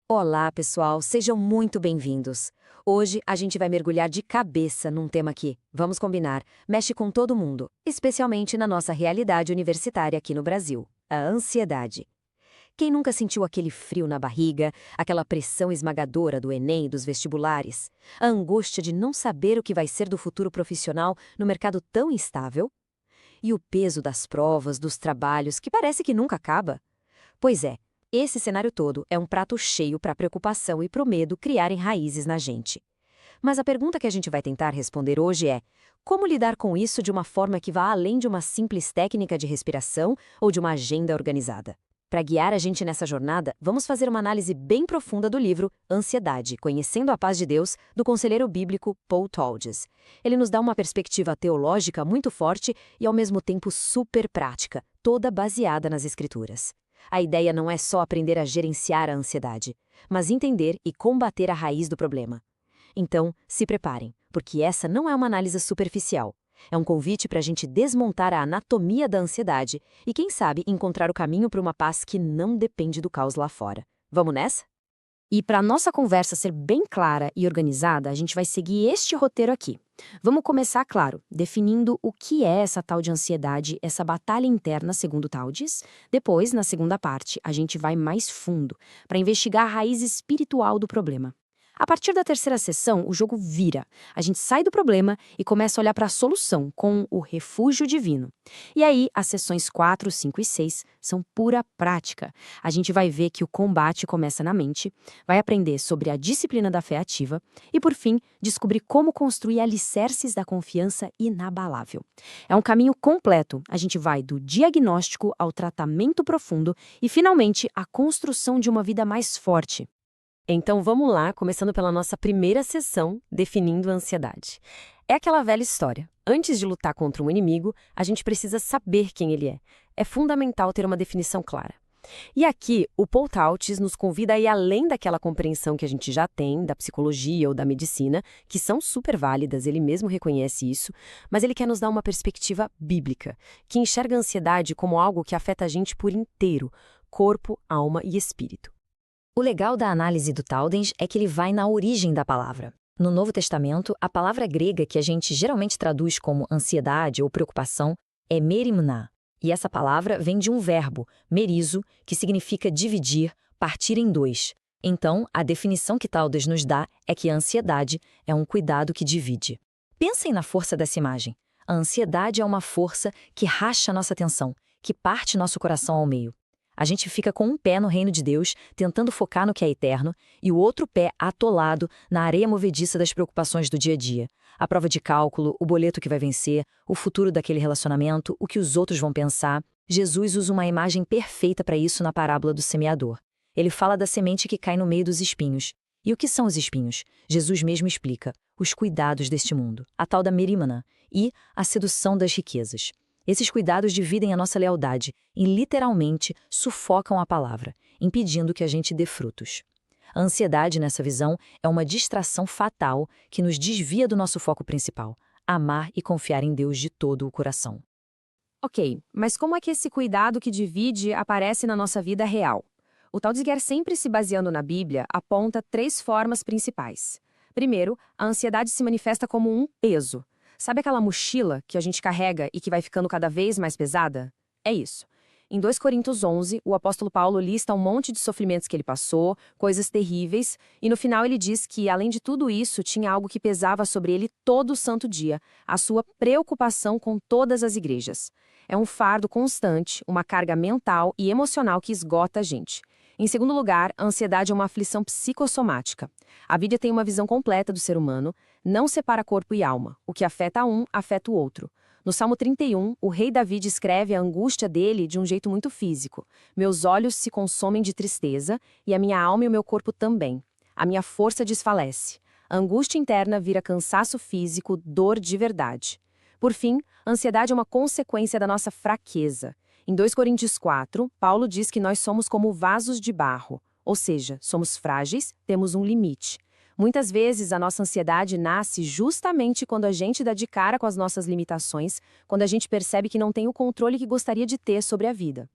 Olá, pessoal, sejam muito bem-vindos. Hoje a gente vai mergulhar de cabeça num tema que, vamos combinar, mexe com todo mundo, especialmente na nossa realidade universitária aqui no Brasil: a ansiedade. Quem nunca sentiu aquele frio na barriga, aquela pressão esmagadora do Enem e dos vestibulares, a angústia de não saber o que vai ser do futuro profissional no mercado tão instável? E o peso das provas, dos trabalhos, que parece que nunca acaba? Pois é, esse cenário todo é um prato cheio para a preocupação e para o medo criarem raízes na gente. Mas a pergunta que a gente vai tentar responder hoje é: como lidar com isso de uma forma que vá além de uma simples técnica de respiração ou de uma agenda organizada? Para guiar a gente nessa jornada, vamos fazer uma análise bem profunda do livro Ansiedade, Conhecendo a Paz de Deus, do conselheiro bíblico Paul Tolges. Ele nos dá uma perspectiva teológica muito forte e ao mesmo tempo super prática, toda baseada nas Escrituras. A ideia não é só aprender a gerenciar a ansiedade, mas entender e combater a raiz do problema. Então, se preparem, porque essa não é uma análise superficial. É um convite para a gente desmontar a anatomia da ansiedade e, quem sabe, encontrar o caminho para uma paz que não depende do caos lá fora. Vamos nessa? E para nossa conversa ser bem clara e organizada, a gente vai seguir este roteiro aqui. Vamos começar, claro, definindo o que é essa tal de ansiedade, essa batalha interna, segundo Taudes. Depois, na segunda parte, a gente vai mais fundo, para investigar a raiz espiritual do problema. A partir da terceira sessão, o jogo vira. A gente sai do problema e começa a olhar para a solução, com o refúgio divino. E aí, as sessões 4, 5 e 6 são pura prática. A gente vai ver que o combate começa na mente, vai aprender sobre a disciplina da fé ativa e, por fim, descobrir como construir alicerces da confiança inabalável. É um caminho completo. A gente vai do diagnóstico ao tratamento profundo e, finalmente, à construção de uma vida mais forte. Então vamos lá, começando pela nossa primeira sessão, definindo a ansiedade. É aquela velha história. Antes de lutar contra um inimigo, a gente precisa saber quem ele é. É fundamental ter uma definição clara. E aqui, o Paul Taudes nos convida a ir além daquela compreensão que a gente já tem, da psicologia ou da medicina, que são super válidas, ele mesmo reconhece isso, mas ele quer nos dar uma perspectiva bíblica, que enxerga a ansiedade como algo que afeta a gente por inteiro, corpo, alma e espírito. O legal da análise do Taudes é que ele vai na origem da palavra. No Novo Testamento, a palavra grega que a gente geralmente traduz como ansiedade ou preocupação é merimna. E essa palavra vem de um verbo, merizo, que significa dividir, partir em dois. Então, a definição que Taudes nos dá é que a ansiedade é um cuidado que divide. Pensem na força dessa imagem. A ansiedade é uma força que racha nossa atenção, que parte nosso coração ao meio. A gente fica com um pé no reino de Deus, tentando focar no que é eterno, e o outro pé atolado na areia movediça das preocupações do dia a dia. A prova de cálculo, o boleto que vai vencer, o futuro daquele relacionamento, o que os outros vão pensar. Jesus usa uma imagem perfeita para isso na parábola do semeador. Ele fala da semente que cai no meio dos espinhos. E o que são os espinhos? Jesus mesmo explica: os cuidados deste mundo, a tal da merímana, e a sedução das riquezas. Esses cuidados dividem a nossa lealdade e, literalmente, sufocam a palavra, impedindo que a gente dê frutos. A ansiedade, nessa visão, é uma distração fatal que nos desvia do nosso foco principal: amar e confiar em Deus de todo o coração. Ok, mas como é que esse cuidado que divide aparece na nossa vida real? O Taudes sempre se baseando na Bíblia, aponta 3 formas principais. Primeiro, a ansiedade se manifesta como um peso. Sabe aquela mochila que a gente carrega e que vai ficando cada vez mais pesada? É isso. Em 2 Coríntios 11, o apóstolo Paulo lista um monte de sofrimentos que ele passou, coisas terríveis, e no final ele diz que, além de tudo isso, tinha algo que pesava sobre ele todo o santo dia: a sua preocupação com todas as igrejas. É um fardo constante, uma carga mental e emocional que esgota a gente. Em segundo lugar, a ansiedade é uma aflição psicossomática. A Bíblia tem uma visão completa do ser humano, não separa corpo e alma. O que afeta um, afeta o outro. No Salmo 31, o rei Davi descreve a angústia dele de um jeito muito físico. Meus olhos se consomem de tristeza, e a minha alma e o meu corpo também. A minha força desfalece. A angústia interna vira cansaço físico, dor de verdade. Por fim, a ansiedade é uma consequência da nossa fraqueza. Em 2 Coríntios 4, Paulo diz que nós somos como vasos de barro, ou seja, somos frágeis, temos um limite. Muitas vezes a nossa ansiedade nasce justamente quando a gente dá de cara com as nossas limitações, quando a gente percebe que não tem o controle que gostaria de ter sobre a vida.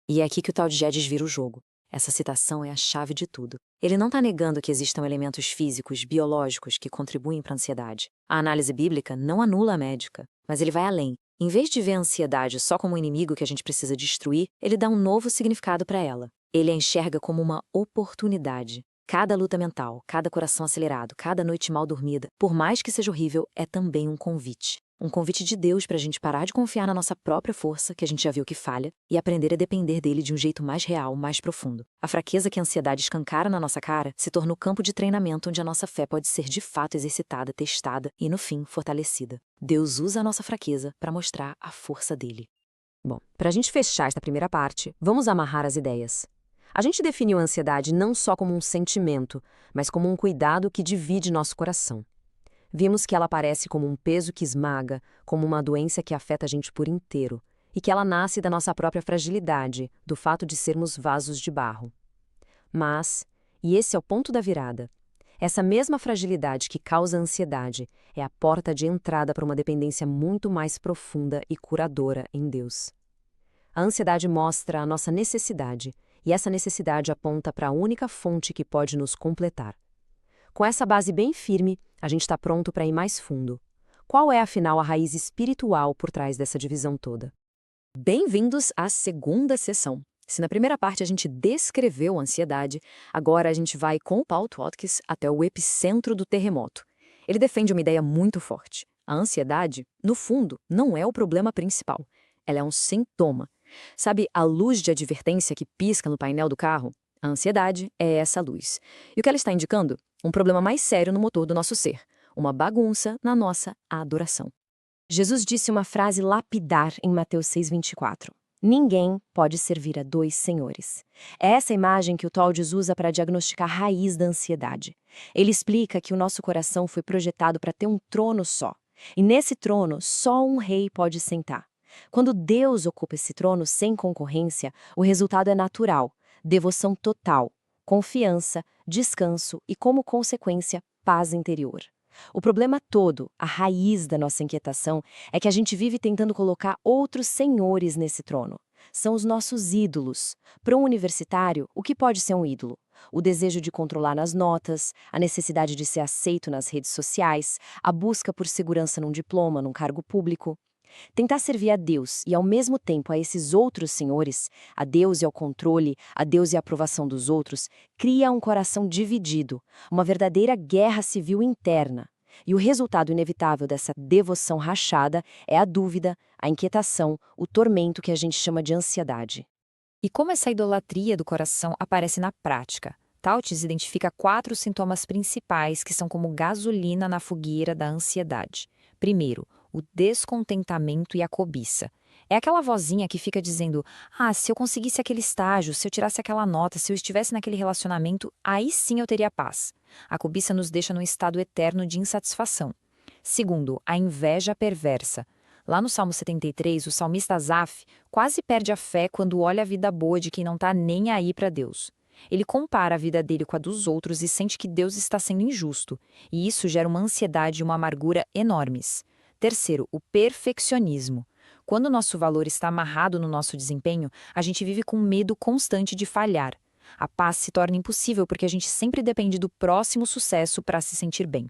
E é aqui que o tal de Gédes vira o jogo. Essa citação é a chave de tudo. Ele não está negando que existam elementos físicos, biológicos que contribuem para a ansiedade. A análise bíblica não anula a médica, mas ele vai além. Em vez de ver a ansiedade só como um inimigo que a gente precisa destruir, ele dá um novo significado para ela. Ele a enxerga como uma oportunidade. Cada luta mental, cada coração acelerado, cada noite mal dormida, por mais que seja horrível, é também um convite. Um convite de Deus para a gente parar de confiar na nossa própria força, que a gente já viu que falha, e aprender a depender dele de um jeito mais real, mais profundo. A fraqueza que a ansiedade escancara na nossa cara se torna o campo de treinamento onde a nossa fé pode ser de fato exercitada, testada e, no fim, fortalecida. Deus usa a nossa fraqueza para mostrar a força dele. Bom, para a gente fechar esta primeira parte, vamos amarrar as ideias. A gente definiu a ansiedade não só como um sentimento, mas como um cuidado que divide nosso coração. Vimos que ela aparece como um peso que esmaga, como uma doença que afeta a gente por inteiro, e que ela nasce da nossa própria fragilidade, do fato de sermos vasos de barro. Mas, e esse é o ponto da virada, essa mesma fragilidade que causa ansiedade é a porta de entrada para uma dependência muito mais profunda e curadora em Deus. A ansiedade mostra a nossa necessidade, e essa necessidade aponta para a única fonte que pode nos completar. Com essa base bem firme, a gente está pronto para ir mais fundo. Qual é, afinal, a raiz espiritual por trás dessa divisão toda? Bem-vindos à segunda sessão. Se na primeira parte a gente descreveu a ansiedade, agora a gente vai com o Paul Watkins até o epicentro do terremoto. Ele defende uma ideia muito forte. A ansiedade, no fundo, não é o problema principal. Ela é um sintoma. Sabe a luz de advertência que pisca no painel do carro? A ansiedade é essa luz. E o que ela está indicando? Um problema mais sério no motor do nosso ser. Uma bagunça na nossa adoração. Jesus disse uma frase lapidar em Mateus 6,24. Ninguém pode servir a dois senhores. É essa imagem que o Toldes usa para diagnosticar a raiz da ansiedade. Ele explica que o nosso coração foi projetado para ter um trono só. E nesse trono, só um rei pode sentar. Quando Deus ocupa esse trono sem concorrência, o resultado é natural. Devoção total, confiança, descanso e, como consequência, paz interior. O problema todo, a raiz da nossa inquietação, é que a gente vive tentando colocar outros senhores nesse trono. São os nossos ídolos. Para um universitário, o que pode ser um ídolo? O desejo de controlar nas notas, a necessidade de ser aceito nas redes sociais, a busca por segurança num diploma, num cargo público. Tentar servir a Deus e, ao mesmo tempo, a esses outros senhores, a Deus e ao controle, a Deus e a aprovação dos outros, cria um coração dividido, uma verdadeira guerra civil interna. E o resultado inevitável dessa devoção rachada é a dúvida, a inquietação, o tormento que a gente chama de ansiedade. E como essa idolatria do coração aparece na prática? Tautz identifica 4 sintomas principais que são como gasolina na fogueira da ansiedade. Primeiro, o descontentamento e a cobiça. É aquela vozinha que fica dizendo: se eu conseguisse aquele estágio, se eu tirasse aquela nota, se eu estivesse naquele relacionamento, aí sim eu teria paz. A cobiça nos deixa num estado eterno de insatisfação. Segundo, a inveja perversa. Lá no Salmo 73, o salmista Asaf quase perde a fé quando olha a vida boa de quem não está nem aí para Deus. Ele compara a vida dele com a dos outros e sente que Deus está sendo injusto, e isso gera uma ansiedade e uma amargura enormes. Terceiro, o perfeccionismo. Quando o nosso valor está amarrado no nosso desempenho, a gente vive com medo constante de falhar. A paz se torna impossível porque a gente sempre depende do próximo sucesso para se sentir bem.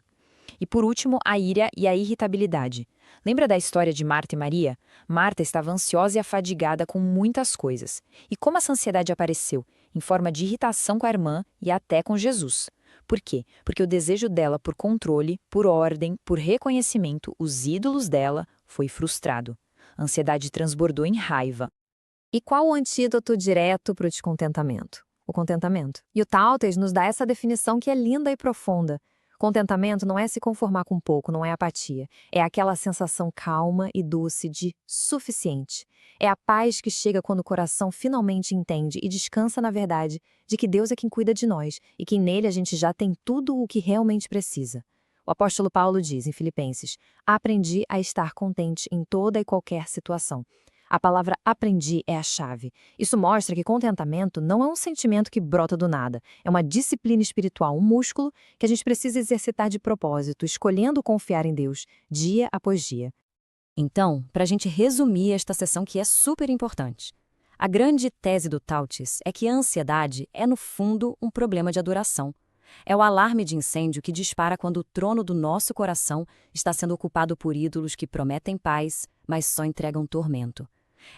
E por último, a ira e a irritabilidade. Lembra da história de Marta e Maria? Marta estava ansiosa e afadigada com muitas coisas. E como essa ansiedade apareceu? Em forma de irritação com a irmã e até com Jesus. Por quê? Porque o desejo dela por controle, por ordem, por reconhecimento, os ídolos dela, foi frustrado. A ansiedade transbordou em raiva. E qual o antídoto direto para o descontentamento? O contentamento. E o Tautz nos dá essa definição que é linda e profunda. Contentamento não é se conformar com pouco, não é apatia. É aquela sensação calma e doce de suficiente. É a paz que chega quando o coração finalmente entende e descansa na verdade de que Deus é quem cuida de nós e que nele a gente já tem tudo o que realmente precisa. O apóstolo Paulo diz em Filipenses: aprendi a estar contente em toda e qualquer situação. A palavra aprendi é a chave. Isso mostra que contentamento não é um sentimento que brota do nada. É uma disciplina espiritual, um músculo que a gente precisa exercitar de propósito, escolhendo confiar em Deus, dia após dia. Então, para a gente resumir esta sessão que é super importante, A grande tese do Tautges é que a ansiedade é, no fundo, um problema de adoração. É o alarme de incêndio que dispara quando o trono do nosso coração está sendo ocupado por ídolos que prometem paz, mas só entregam tormento.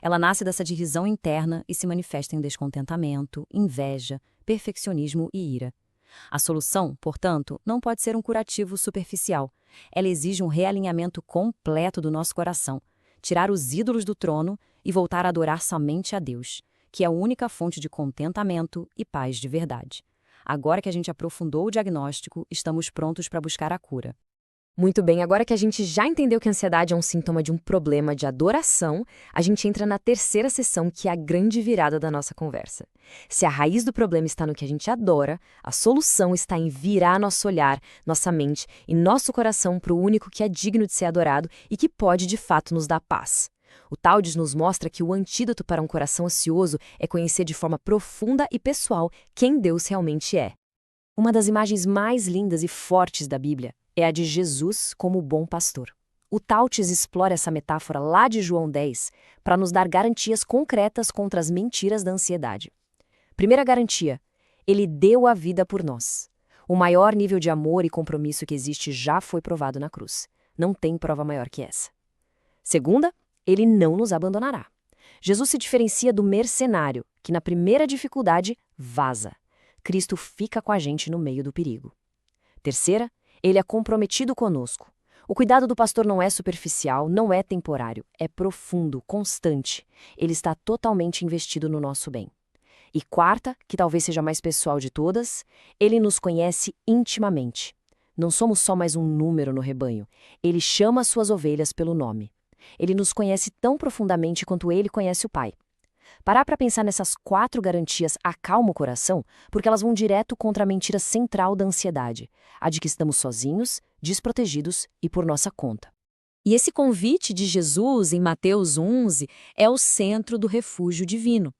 Ela nasce dessa divisão interna e se manifesta em descontentamento, inveja, perfeccionismo e ira. A solução, portanto, não pode ser um curativo superficial. Ela exige um realinhamento completo do nosso coração, tirar os ídolos do trono e voltar a adorar somente a Deus, que é a única fonte de contentamento e paz de verdade. Agora que a gente aprofundou o diagnóstico, estamos prontos para buscar a cura. Muito bem, agora que a gente já entendeu que a ansiedade é um sintoma de um problema de adoração, a gente entra na terceira sessão, que é a grande virada da nossa conversa. Se a raiz do problema está no que a gente adora, a solução está em virar nosso olhar, nossa mente e nosso coração para o único que é digno de ser adorado e que pode, de fato, nos dar paz. O Tautges nos mostra que o antídoto para um coração ansioso é conhecer de forma profunda e pessoal quem Deus realmente é. Uma das imagens mais lindas e fortes da Bíblia é a de Jesus como o bom pastor. O Tautges explora essa metáfora lá de João 10 para nos dar garantias concretas contra as mentiras da ansiedade. Primeira garantia: ele deu a vida por nós. O maior nível de amor e compromisso que existe já foi provado na cruz. Não tem prova maior que essa. Segunda, ele não nos abandonará. Jesus se diferencia do mercenário, que na primeira dificuldade vaza. Cristo fica com a gente no meio do perigo. Terceira, ele é comprometido conosco. O cuidado do pastor não é superficial, não é temporário, é profundo, constante. Ele está totalmente investido no nosso bem. E quarta, que talvez seja a mais pessoal de todas, ele nos conhece intimamente. Não somos só mais um número no rebanho. Ele chama as suas ovelhas pelo nome. Ele nos conhece tão profundamente quanto ele conhece o Pai. Parar para pensar nessas 4 garantias acalma o coração, porque elas vão direto contra a mentira central da ansiedade, a de que estamos sozinhos, desprotegidos e por nossa conta. E esse convite de Jesus em Mateus 11 é o centro do refúgio divino.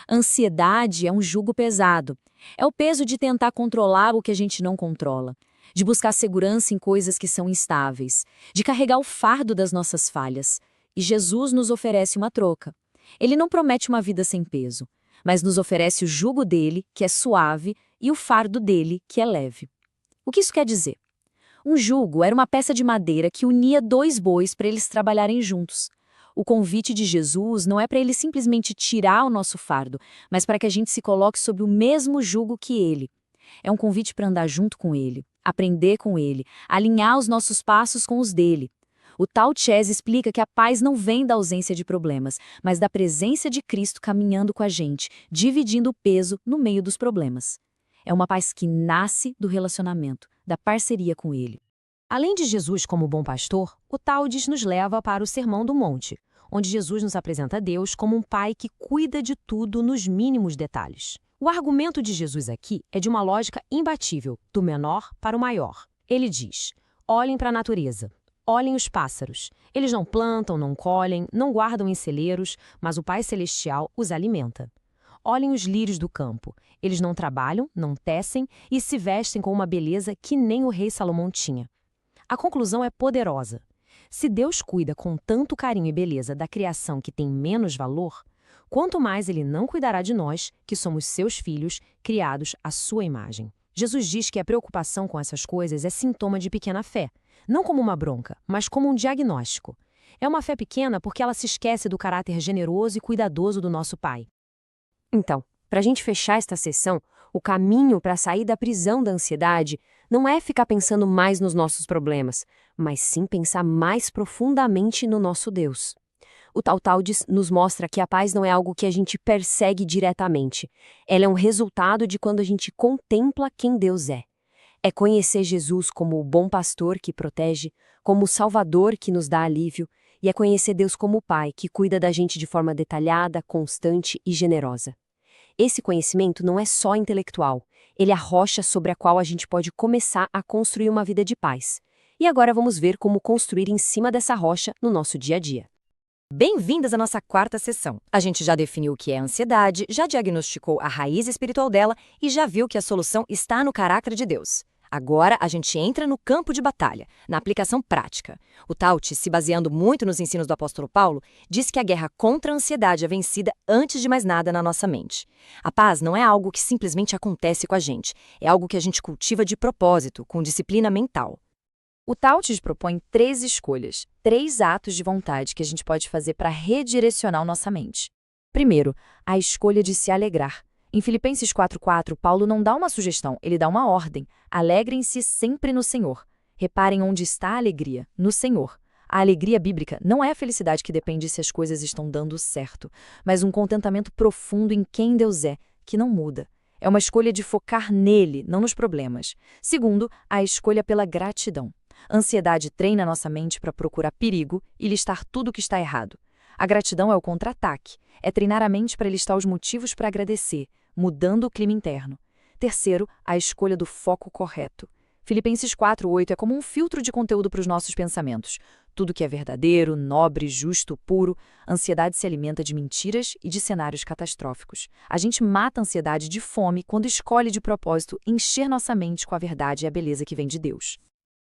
A ansiedade é um jugo pesado. É o peso de tentar controlar o que a gente não controla, de buscar segurança em coisas que são instáveis, de carregar o fardo das nossas falhas. E Jesus nos oferece uma troca. Ele não promete uma vida sem peso, mas nos oferece o jugo dele, que é suave, e o fardo dele, que é leve. O que isso quer dizer? Um jugo era uma peça de madeira que unia 2 bois para eles trabalharem juntos. O convite de Jesus não é para ele simplesmente tirar o nosso fardo, mas para que a gente se coloque sob o mesmo jugo que ele. É um convite para andar junto com ele, aprender com ele, alinhar os nossos passos com os dele. O Tautges explica que a paz não vem da ausência de problemas, mas da presença de Cristo caminhando com a gente, dividindo o peso no meio dos problemas. É uma paz que nasce do relacionamento, da parceria com Ele. Além de Jesus como bom pastor, o Tautges nos leva para o Sermão do Monte, onde Jesus nos apresenta Deus como um pai que cuida de tudo nos mínimos detalhes. O argumento de Jesus aqui é de uma lógica imbatível, do menor para o maior. Ele diz: olhem para a natureza. Olhem os pássaros. Eles não plantam, não colhem, não guardam em celeiros, mas o Pai Celestial os alimenta. Olhem os lírios do campo. Eles não trabalham, não tecem e se vestem com uma beleza que nem o rei Salomão tinha. A conclusão é poderosa. Se Deus cuida com tanto carinho e beleza da criação que tem menos valor, quanto mais Ele não cuidará de nós, que somos seus filhos, criados à sua imagem. Jesus diz que a preocupação com essas coisas é sintoma de pequena fé. Não como uma bronca, mas como um diagnóstico. É uma fé pequena porque ela se esquece do caráter generoso e cuidadoso do nosso Pai. Então, para a gente fechar esta sessão, o caminho para sair da prisão da ansiedade não é ficar pensando mais nos nossos problemas, mas sim pensar mais profundamente no nosso Deus. O Tautges nos mostra que a paz não é algo que a gente persegue diretamente. Ela é um resultado de quando a gente contempla quem Deus é. É conhecer Jesus como o bom pastor que protege, como o Salvador que nos dá alívio, e é conhecer Deus como o Pai que cuida da gente de forma detalhada, constante e generosa. Esse conhecimento não é só intelectual, ele é a rocha sobre a qual a gente pode começar a construir uma vida de paz. E agora vamos ver como construir em cima dessa rocha no nosso dia a dia. Bem-vindas à nossa 4ª sessão. A gente já definiu o que é a ansiedade, já diagnosticou a raiz espiritual dela e já viu que a solução está no caráter de Deus. Agora a gente entra no campo de batalha, na aplicação prática. O Tauti, se baseando muito nos ensinos do apóstolo Paulo, diz que a guerra contra a ansiedade é vencida antes de mais nada na nossa mente. A paz não é algo que simplesmente acontece com a gente, é algo que a gente cultiva de propósito, com disciplina mental. O Tautis propõe 3 escolhas, 3 atos de vontade que a gente pode fazer para redirecionar nossa mente. Primeiro, a escolha de se alegrar. Em Filipenses 4:4, Paulo não dá uma sugestão, ele dá uma ordem. Alegrem-se sempre no Senhor. Reparem onde está a alegria, no Senhor. A alegria bíblica não é a felicidade que depende se as coisas estão dando certo, mas um contentamento profundo em quem Deus é, que não muda. É uma escolha de focar nele, não nos problemas. Segundo, a escolha pela gratidão. A ansiedade treina nossa mente para procurar perigo e listar tudo o que está errado. A gratidão é o contra-ataque, é treinar a mente para listar os motivos para agradecer, mudando o clima interno. Terceiro, a escolha do foco correto. Filipenses 4:8 é como um filtro de conteúdo para os nossos pensamentos. Tudo que é verdadeiro, nobre, justo, puro, a ansiedade se alimenta de mentiras e de cenários catastróficos. A gente mata a ansiedade de fome quando escolhe de propósito encher nossa mente com a verdade e a beleza que vem de Deus.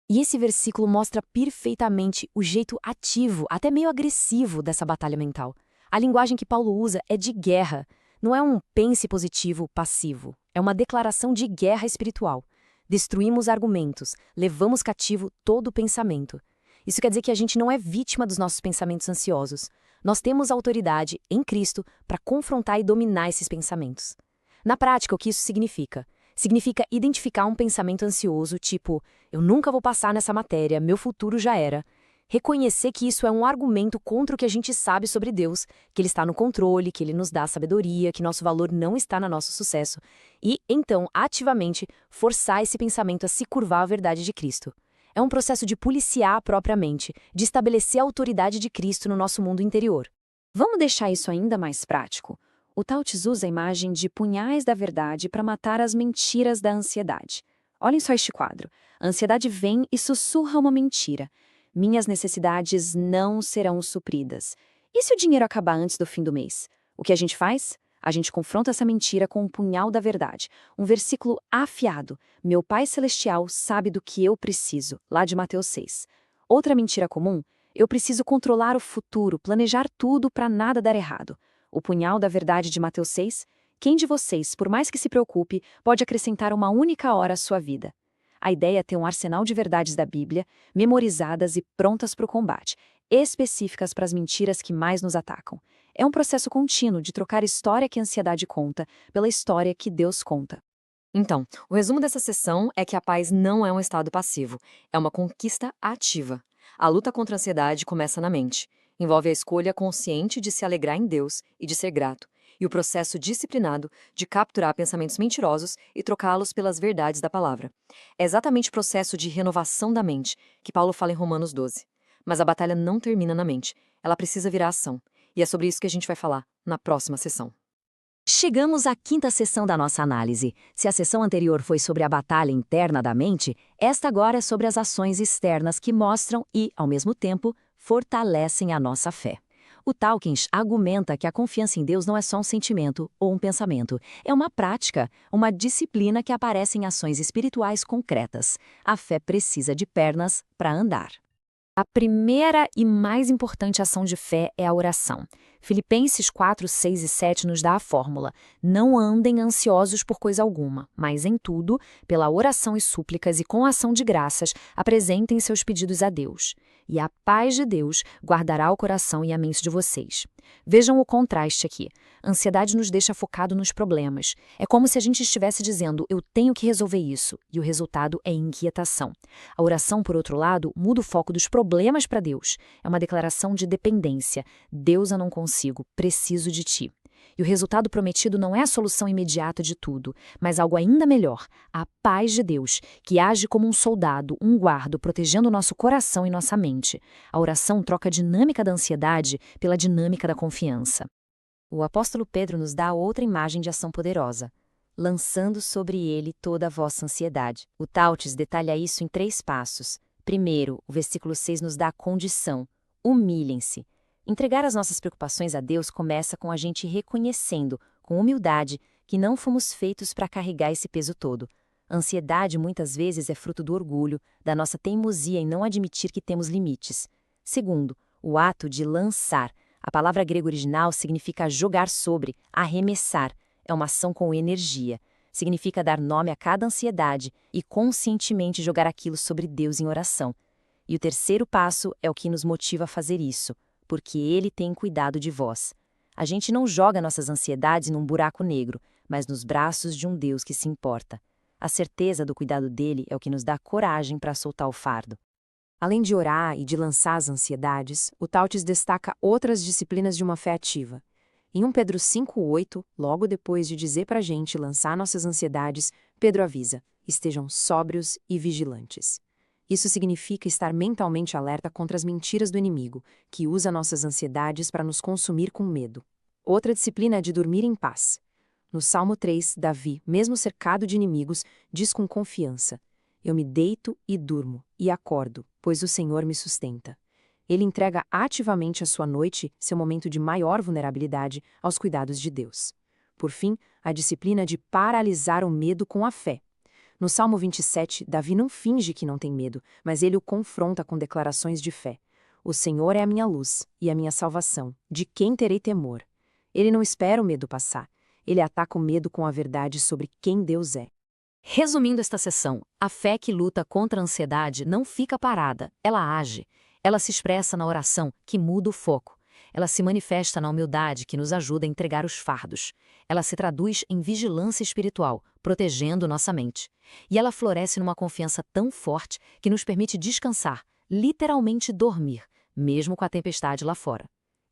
E esse versículo mostra perfeitamente o jeito ativo, até meio agressivo dessa batalha mental. A linguagem que Paulo usa é de guerra. Não é um pense positivo passivo. É uma declaração de guerra espiritual. Destruímos argumentos, levamos cativo todo pensamento. Isso quer dizer que a gente não é vítima dos nossos pensamentos ansiosos. Nós temos autoridade em Cristo para confrontar e dominar esses pensamentos. Na prática, o que isso significa? Significa identificar um pensamento ansioso, tipo, eu nunca vou passar nessa matéria, meu futuro já era. Reconhecer que isso é um argumento contra o que a gente sabe sobre Deus, que Ele está no controle, que Ele nos dá sabedoria, que nosso valor não está no nosso sucesso. E, então, ativamente, forçar esse pensamento a se curvar à verdade de Cristo. É um processo de policiar a própria mente, de estabelecer a autoridade de Cristo no nosso mundo interior. Vamos deixar isso ainda mais prático? O Tautis usa a imagem de punhais da verdade para matar as mentiras da ansiedade. Olhem só este quadro. A ansiedade vem e sussurra uma mentira. Minhas necessidades não serão supridas. E se o dinheiro acabar antes do fim do mês? O que a gente faz? A gente confronta essa mentira com um punhal da verdade. Um versículo afiado. Meu Pai Celestial sabe do que eu preciso. Lá de Mateus 6. Outra mentira comum? Eu preciso controlar o futuro, planejar tudo para nada dar errado. O punhal da verdade de Mateus 6, quem de vocês, por mais que se preocupe, pode acrescentar uma única hora à sua vida? A ideia é ter um arsenal de verdades da Bíblia, memorizadas e prontas para o combate, específicas para as mentiras que mais nos atacam. É um processo contínuo de trocar a história que a ansiedade conta pela história que Deus conta. Então, o resumo dessa sessão é que a paz não é um estado passivo, é uma conquista ativa. A luta contra a ansiedade começa na mente. Envolve a escolha consciente de se alegrar em Deus e de ser grato, e o processo disciplinado de capturar pensamentos mentirosos e trocá-los pelas verdades da palavra. É exatamente o processo de renovação da mente que Paulo fala em Romanos 12. Mas a batalha não termina na mente, ela precisa virar ação. E é sobre isso que a gente vai falar na próxima sessão. Chegamos à quinta sessão da nossa análise. Se a sessão anterior foi sobre a batalha interna da mente, esta agora é sobre as ações externas que mostram e, ao mesmo tempo, fortalecem a nossa fé. O Dawkins argumenta que a confiança em Deus não é só um sentimento ou um pensamento, é uma prática, uma disciplina que aparece em ações espirituais concretas. A fé precisa de pernas para andar. A primeira e mais importante ação de fé é a oração. Filipenses 4, 6 e 7 nos dá a fórmula. Não andem ansiosos por coisa alguma, mas em tudo, pela oração e súplicas e com ação de graças, apresentem seus pedidos a Deus. E a paz de Deus guardará o coração e a mente de vocês. Vejam o contraste aqui. A ansiedade nos deixa focado nos problemas. É como se a gente estivesse dizendo, eu tenho que resolver isso, e o resultado é inquietação. A oração, por outro lado, muda o foco dos problemas para Deus. É uma declaração de dependência. Deus, eu não consigo, preciso de ti. E o resultado prometido não é a solução imediata de tudo, mas algo ainda melhor, a paz de Deus, que age como um soldado, um guarda, protegendo o nosso coração e nossa mente. A oração troca a dinâmica da ansiedade pela dinâmica da confiança. O apóstolo Pedro nos dá outra imagem de ação poderosa, lançando sobre ele toda a vossa ansiedade. O Tautis detalha isso em 3 passos. Primeiro, o versículo 6 nos dá a condição, humilhem-se. Entregar as nossas preocupações a Deus começa com a gente reconhecendo, com humildade, que não fomos feitos para carregar esse peso todo. A ansiedade muitas vezes é fruto do orgulho, da nossa teimosia em não admitir que temos limites. Segundo, o ato de lançar. A palavra grega original significa jogar sobre, arremessar. É uma ação com energia. Significa dar nome a cada ansiedade e conscientemente jogar aquilo sobre Deus em oração. E o terceiro passo é o que nos motiva a fazer isso, porque Ele tem cuidado de vós. A gente não joga nossas ansiedades num buraco negro, mas nos braços de um Deus que se importa. A certeza do cuidado dele é o que nos dá coragem para soltar o fardo. Além de orar e de lançar as ansiedades, o Tautes destaca outras disciplinas de uma fé ativa. Em 1 Pedro 5,8, logo depois de dizer para a gente lançar nossas ansiedades, Pedro avisa: estejam sóbrios e vigilantes. Isso significa estar mentalmente alerta contra as mentiras do inimigo, que usa nossas ansiedades para nos consumir com medo. Outra disciplina é de dormir em paz. No Salmo 3, Davi, mesmo cercado de inimigos, diz com confiança: eu me deito e durmo, e acordo, pois o Senhor me sustenta. Ele entrega ativamente a sua noite, seu momento de maior vulnerabilidade, aos cuidados de Deus. Por fim, a disciplina de paralisar o medo com a fé. No Salmo 27, Davi não finge que não tem medo, mas ele o confronta com declarações de fé. O Senhor é a minha luz e a minha salvação. De quem terei temor? Ele não espera o medo passar. Ele ataca o medo com a verdade sobre quem Deus é. Resumindo esta sessão, a fé que luta contra a ansiedade não fica parada, ela age. Ela se expressa na oração, que muda o foco. Ela se manifesta na humildade, que nos ajuda a entregar os fardos. Ela se traduz em vigilância espiritual, protegendo nossa mente. E ela floresce numa confiança tão forte que nos permite descansar, literalmente dormir, mesmo com a tempestade lá fora.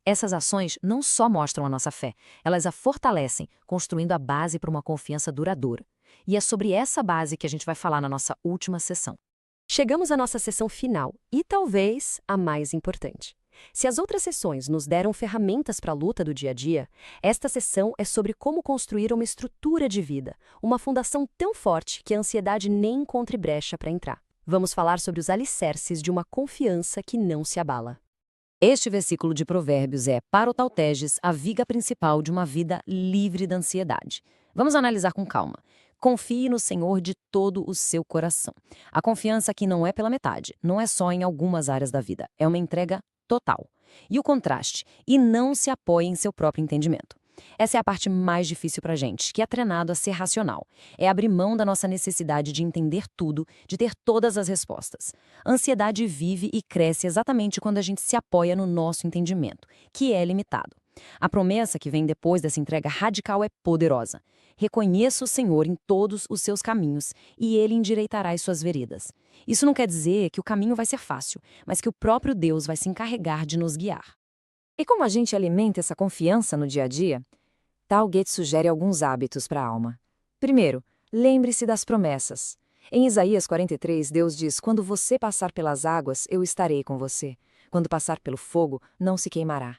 Essas ações não só mostram a nossa fé, elas a fortalecem, construindo a base para uma confiança duradoura. E é sobre essa base que a gente vai falar na nossa última sessão. Chegamos à nossa sessão final, e talvez a mais importante. Se as outras sessões nos deram ferramentas para a luta do dia a dia, esta sessão é sobre como construir uma estrutura de vida, uma fundação tão forte que a ansiedade nem encontre brecha para entrar. Vamos falar sobre os alicerces de uma confiança que não se abala. Este versículo de Provérbios é, para o Tautestes, a viga principal de uma vida livre da ansiedade. Vamos analisar com calma. Confie no Senhor de todo o seu coração. A confiança aqui não é pela metade, não é só em algumas áreas da vida, é uma entrega total. E o contraste, e não se apoie em seu próprio entendimento. Essa é a parte mais difícil para a gente, que é treinado a ser racional. É abrir mão da nossa necessidade de entender tudo, de ter todas as respostas. A ansiedade vive e cresce exatamente quando a gente se apoia no nosso entendimento, que é limitado. A promessa que vem depois dessa entrega radical é poderosa. Reconheça o Senhor em todos os seus caminhos e Ele endireitará as suas veredas. Isso não quer dizer que o caminho vai ser fácil, mas que o próprio Deus vai se encarregar de nos guiar. E como a gente alimenta essa confiança no dia a dia? Tal Goethe sugere alguns hábitos para a alma. Primeiro, lembre-se das promessas. Em Isaías 43, Deus diz: quando você passar pelas águas, eu estarei com você. Quando passar pelo fogo, não se queimará.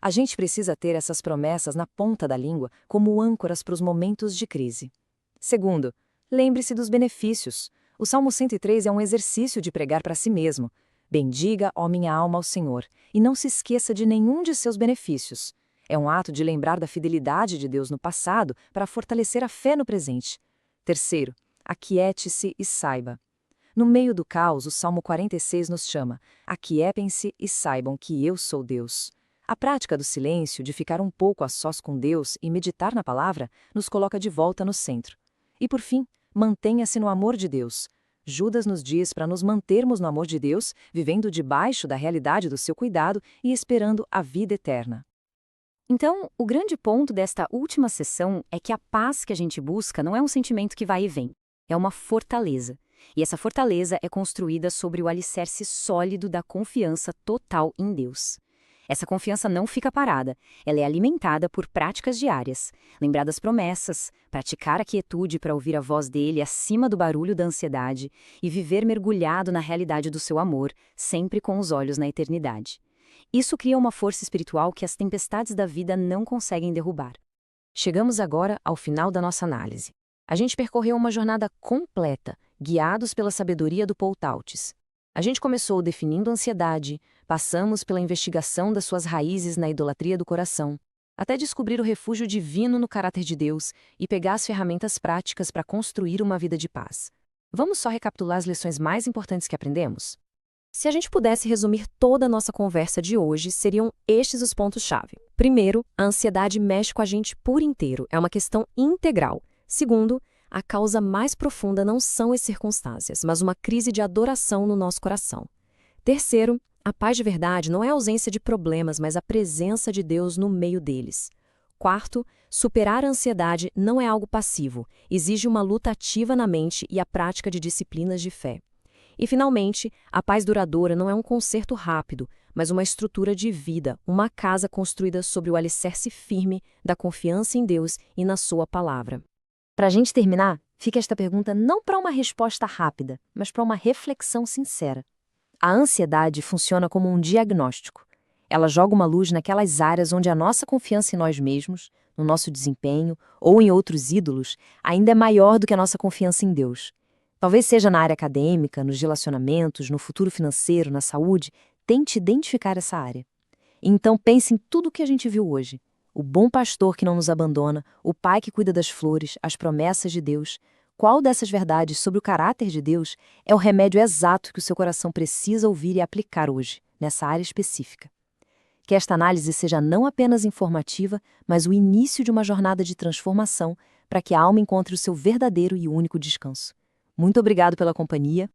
A gente precisa ter essas promessas na ponta da língua como âncoras para os momentos de crise. Segundo, lembre-se dos benefícios. O Salmo 103 é um exercício de pregar para si mesmo. Bendiga, ó minha alma, ao Senhor, e não se esqueça de nenhum de seus benefícios. É um ato de lembrar da fidelidade de Deus no passado para fortalecer a fé no presente. Terceiro, aquiete-se e saiba. No meio do caos, o Salmo 46 nos chama: aquietem-se e saibam que eu sou Deus. A prática do silêncio, de ficar um pouco a sós com Deus e meditar na palavra, nos coloca de volta no centro. E por fim, mantenha-se no amor de Deus. Judas nos diz para nos mantermos no amor de Deus, vivendo debaixo da realidade do seu cuidado e esperando a vida eterna. Então, o grande ponto desta última sessão é que a paz que a gente busca não é um sentimento que vai e vem, é uma fortaleza. E essa fortaleza é construída sobre o alicerce sólido da confiança total em Deus. Essa confiança não fica parada, ela é alimentada por práticas diárias. Lembrar das promessas, praticar a quietude para ouvir a voz dele acima do barulho da ansiedade e viver mergulhado na realidade do seu amor, sempre com os olhos na eternidade. Isso cria uma força espiritual que as tempestades da vida não conseguem derrubar. Chegamos agora ao final da nossa análise. A gente percorreu uma jornada completa, guiados pela sabedoria do Paul Tautges. A gente começou definindo a ansiedade, passamos pela investigação das suas raízes na idolatria do coração, até descobrir o refúgio divino no caráter de Deus e pegar as ferramentas práticas para construir uma vida de paz. Vamos só recapitular as lições mais importantes que aprendemos? Se a gente pudesse resumir toda a nossa conversa de hoje, seriam estes os pontos-chave. Primeiro, a ansiedade mexe com a gente por inteiro, é uma questão integral. Segundo, a causa mais profunda não são as circunstâncias, mas uma crise de adoração no nosso coração. Terceiro, a paz de verdade não é a ausência de problemas, mas a presença de Deus no meio deles. Quarto, superar a ansiedade não é algo passivo, exige uma luta ativa na mente e a prática de disciplinas de fé. E, finalmente, a paz duradoura não é um concerto rápido, mas uma estrutura de vida, uma casa construída sobre o alicerce firme da confiança em Deus e na sua palavra. Para a gente terminar, fica esta pergunta não para uma resposta rápida, mas para uma reflexão sincera. A ansiedade funciona como um diagnóstico. Ela joga uma luz naquelas áreas onde a nossa confiança em nós mesmos, no nosso desempenho ou em outros ídolos, ainda é maior do que a nossa confiança em Deus. Talvez seja na área acadêmica, nos relacionamentos, no futuro financeiro, na saúde. Tente identificar essa área. Então pense em tudo o que a gente viu hoje. O bom pastor que não nos abandona, o pai que cuida das flores, as promessas de Deus. Qual dessas verdades sobre o caráter de Deus é o remédio exato que o seu coração precisa ouvir e aplicar hoje, nessa área específica? Que esta análise seja não apenas informativa, mas o início de uma jornada de transformação para que a alma encontre o seu verdadeiro e único descanso. Muito obrigado pela companhia